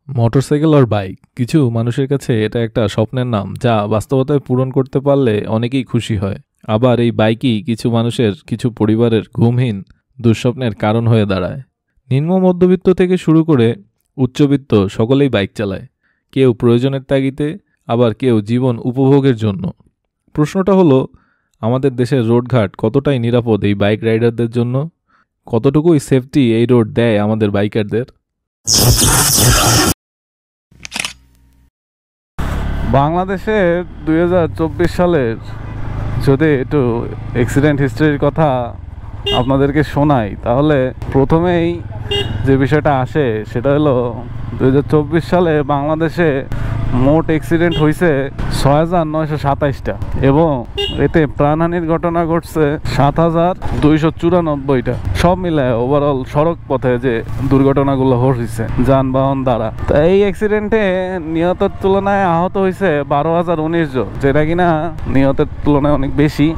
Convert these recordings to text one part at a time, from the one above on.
Motorcycle আর bike কিছু মানুষের কাছে এটা একটা স্বপ্নের নাম যা বাস্তবতায় পূরণ করতে পারলে অনেকেই খুশি হয়। আবার এই বাইকই কিছু মানুষের কিছু পরিবারের ঘুমহীন দুঃস্বপ্নের কারণ হয়ে দাঁড়ায়। নিম্ন মধ্যবিত্ত থেকে শুরু করে উচ্চবিত্ত সকলেই বাইক চালায়, কেউ প্রয়োজনের তাগিদে, আবার কেউ জীবন উপভোগের জন্য। প্রশ্নটা হলো, আমাদের দেশের রোডঘাট কতটাই নিরাপদ এই বাইক রাইডারদের জন্য? কতটুকুই সেফটি এই রোড দেয় আমাদের বাইকারদের? বাংলাদেশের 2024 সালের যদি একটু অ্যাক্সিডেন্ট হিস্ট্রির কথা আপনাদেরকে শোনাই, তাহলে প্রথমেই যে বিষয়টা আসে সেটা হলো 2024 সালে বাংলাদেশে মোট অ্যাক্সিডেন্ট হয়েছে 6,927টা এবং এতে প্রাণহানির ঘটনা ঘটছে 7,294টা। সব মিলায় ওভারঅল সড়ক পথে যে দুর্ঘটনাগুলো হয়েছে যানবাহন দ্বারা, তো এই অ্যাক্সিডেন্টে নিহতের তুলনায় আহত হয়েছে 12,019 জন, যেটা কিনা নিহতের তুলনায় অনেক বেশি।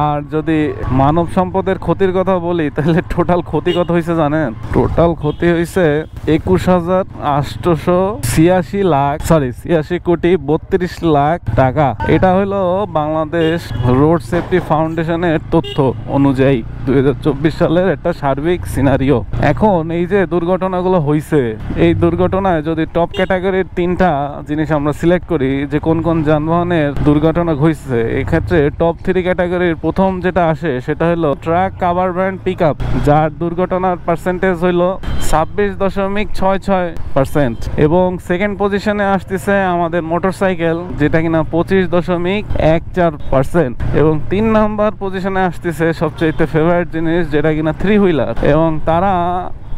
আর যদি মানব সম্পদের ক্ষতির কথা বলি, তাহলে টোটাল ক্ষতি কত হয়েছে জানেন? টোটাল ক্ষতি হয়েছে 21,886 কোটি 32 লাখ টাকা। এটা হলো বাংলাদেশ রোড সেফটি ফাউন্ডেশনের তথ্য অনুযায়ী 2024 সালের একটা সার্বিক সিনারিও। এখন এই যে দুর্ঘটনাগুলো হয়েছে, এই দুর্ঘটনায় যদি টপ ক্যাটাগরির 3টা জিনিস আমরা সিলেক্ট করি যে কোন কোন যানবাহনের দুর্ঘটনা হয়েছে, এক্ষেত্রে টপ 3 ক্যাটাগরির প্রথম যেটা আসে সেটা হলো truck, cover van, pick up, যার দুর্ঘটনার পার্সেন্টেজ হইলো 26.66%। এবং সেকেন্ড পজিশনে আসতেছে আমাদের মোটরসাইকেল, যেটা কিনা 25.14%। এবং 3 নাম্বার পজিশনে আসতেছে সবচেয়ে ফেভারিট জিনিস, যেটা কিনা 3 হুইলার, এবং তারা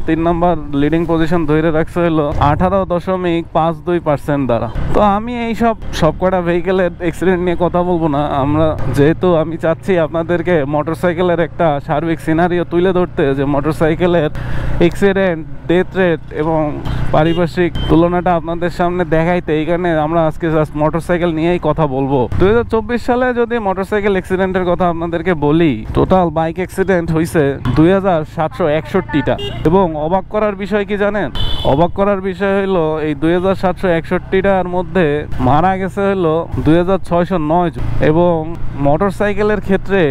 3 নম্বর লিডিং পজিশন ধরে রাখছে হলো 18.52% দ্বারা। তো আমি এই সবকটা ভেহিকেলের অ্যাক্সিডেন্ট নিয়ে কথা বলবো না, যেহেতু আমি চাচ্ছি আপনাদেরকে মোটরসাইকেলের একটা সার্বিক সিনারিও তুলে ধরতে, যে মোটরসাইকেলের অ্যাক্সিডেন্ট, ডেথ রেট এবং পারিপার্শ্বিক তুলনাটা আপনাদের সামনে দেখাইতে, এইখানে আমরা আজকে জাস্ট মোটরসাইকেল নিয়েই কথা বলবো। 2024 সালে যদি মোটরসাইকেল অ্যাক্সিডেন্টের কথা আপনাদেরকে বলি, টোটাল বাইক অ্যাক্সিডেন্ট হয়েছে 2,761টা। এবং অবাক করার বিষয় কি জানেন? অবাক করার বিষয় হলো এই 2,761টার মধ্যে মারা গেছে হলো 2,609 জন। এবং মোটরসাইকেলের ক্ষেত্রে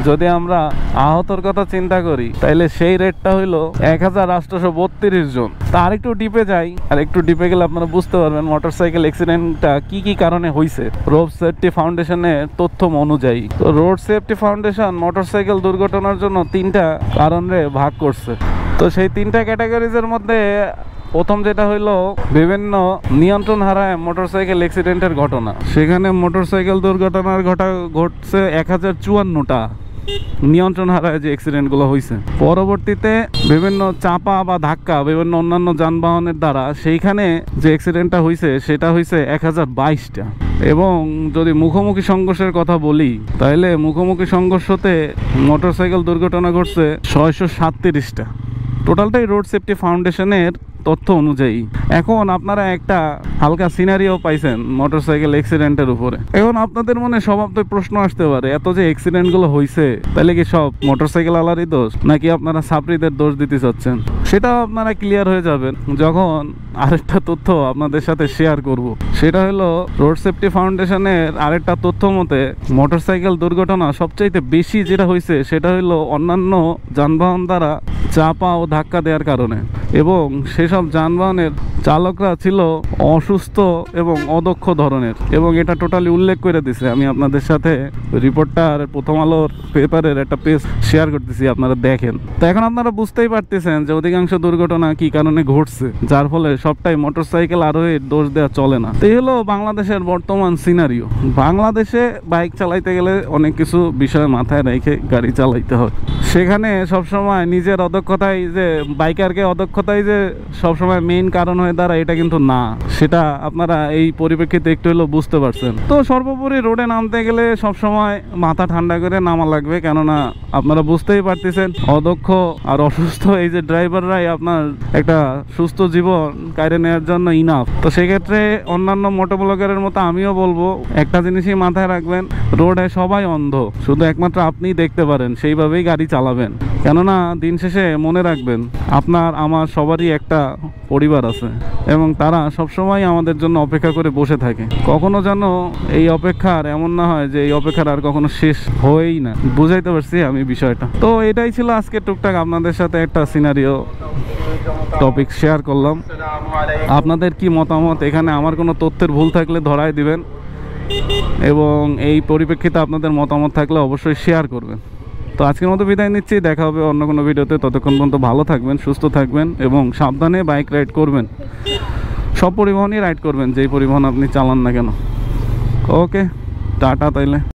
যদি আমরা আহতর কথা চিন্তা করি, তাইলে সেই রেটটা হইলো 1,832 জন। তার একটু ডিপে যাই, আর একটু ডিপে গেলে আপনারা বুঝতে পারবেন মোটরসাইকেল অ্যাক্সিডেন্টটা কি কি কারণে হয়েছে রোড সেফটি ফাউন্ডেশনের তথ্য অনুযায়ী। তো রোড সেফটি ফাউন্ডেশন মোটরসাইকেল দুর্ঘটনার জন্য 3টা কারণে ভাগ করছে। তো সেই 3টা ক্যাটাগরিজের মধ্যে প্রথম যেটা হইলো বিভিন্ন নিয়ন্ত্রণ হারায় মোটরসাইকেল অ্যাক্সিডেন্টের ঘটনা। সেখানে মোটরসাইকেল দুর্ঘটনার ঘটছে 1,054টা নিয়ন্ত্রণ হারায় যে অ্যাক্সিডেন্টগুলো হয়েছে। পরবর্তীতে বিভিন্ন চাপা বা ধাক্কা বিভিন্ন অন্যান্য যানবাহনের দ্বারা সেইখানে যে অ্যাক্সিডেন্টটা হয়েছে সেটা হয়েছে 1,022টা। এবং যদি মুখোমুখি সংঘর্ষের কথা বলি, তাহলে মুখোমুখি সংঘর্ষতে মোটরসাইকেল দুর্ঘটনা ঘটছে 637টা। টোটালটাই রোড সেফটি ফাউন্ডেশনের তথ্য অনুযায়ী। এখন আপনারা একটা হালকা সিনারিও পাইছেন মোটরসাইকেল অ্যাক্সিডেন্টের উপরে। এখন আপনাদের মনে স্বভাবতই প্রশ্ন আসতে পারে, এত যে অ্যাক্সিডেন্টগুলো হয়েছে, তাহলে কি সব মোটরসাইকেল আলারই দোষ, নাকি আপনারা ছাত্রীদের দোষ দিতে চাচ্ছেন? সেটাও আপনারা ক্লিয়ার হয়ে যাবেন যখন আরেকটা তথ্য আপনাদের সাথে শেয়ার করব। সেটা হলো রোড সেফটি ফাউন্ডেশনের আরেকটা তথ্য মতে মোটরসাইকেল দুর্ঘটনা সবচাইতে বেশি যেটা হয়েছে সেটা হলো অন্যান্য যানবাহন দ্বারা চাপা ও ধাক্কা দেওয়ার কারণে। এবং সেসব যানবাহনের চালকরা ছিল অসুস্থ এবং অদক্ষ ধরনের। এবং এটা টোটালি উল্লেখ করে দিছে। আমি আপনাদের সাথে রিপোর্টার প্রথম আলোর পেপারের একটা পেজ শেয়ার করতেছি, আপনারা দেখেন। তো এখন আপনারা বুঝতেই পারতেছেন যে অধিকাংশ দুর্ঘটনা কি কারণে ঘটছে, যার ফলে সবটাই মোটরসাইকেল আরোহীর দোষ দেওয়া চলে না। তো এই হলো বাংলাদেশের বর্তমান সিনারিও। বাংলাদেশে বাইক চালাইতে গেলে অনেক কিছু বিষয় মাথায় রেখে গাড়ি চালাইতে হয়। সেখানে সবসময় নিজের অদক্ষতাই যে বাইকারকে অদক্ষতাই যে সবসময় মেইন কারণ হয়ে দাঁড়ায়, এটা কিন্তু না। সেটা আপনারা এই পরিপ্রেক্ষিতে একটু হলেও বুঝতে পারছেন। তো সর্বোপরি রোডে নামতে গেলে সবসময় মাথা ঠান্ডা করে নামা লাগবে, কেননা আপনারা বুঝতেই পারতেছেন অদক্ষ আর অসুস্থ এই যে ড্রাইভার রাইডাররাই আপনার একটা সুস্থ জীবন কায়রে নেওয়ার জন্য ইনাফ। তো সেক্ষেত্রে অন্যান্য মোটোব্লগারের মতো আমিও বলবো একটা জিনিসই মাথায় রাখবেন, রোডে সবাই অন্ধ, শুধু একমাত্র আপনিই দেখতে পারেন, সেইভাবেই গাড়ি চালাবেন। কেননা দিন শেষে মনে রাখবেন আপনার আমার সবারই একটা পরিবার আছে এবং তারা সবসময় আমাদের জন্য অপেক্ষা করে বসে থাকে। কখনো যেন এই অপেক্ষার এমন না হয় যে এই অপেক্ষার আর কখনো শেষ হয়ই না। বুঝাইতে পারছি আমি বিষয়টা। তো এটাই ছিল আজকে টুকটাক আপনাদের সাথে একটা সিনারিও টপিক শেয়ার করলাম। আপনাদের কি মতামত, এখানে আমার কোনো তথ্যের ভুল থাকলে ধরায় দিবেন এবং এই পরিপ্রেক্ষিতে আপনাদের মতামত থাকলে অবশ্যই শেয়ার করবেন। তো আজকের মতো বিদায় নিচ্ছি, দেখা হবে অন্য কোনো ভিডিওতে। ততক্ষণ পর্যন্ত ভালো থাকবেন, সুস্থ থাকবেন এবং সাবধানে বাইক রাইড করবেন। সব পরিবহনই রাইড করবেন, যেই পরিবহন আপনি চালান না কেন। ওকে, টাটা তাইলে।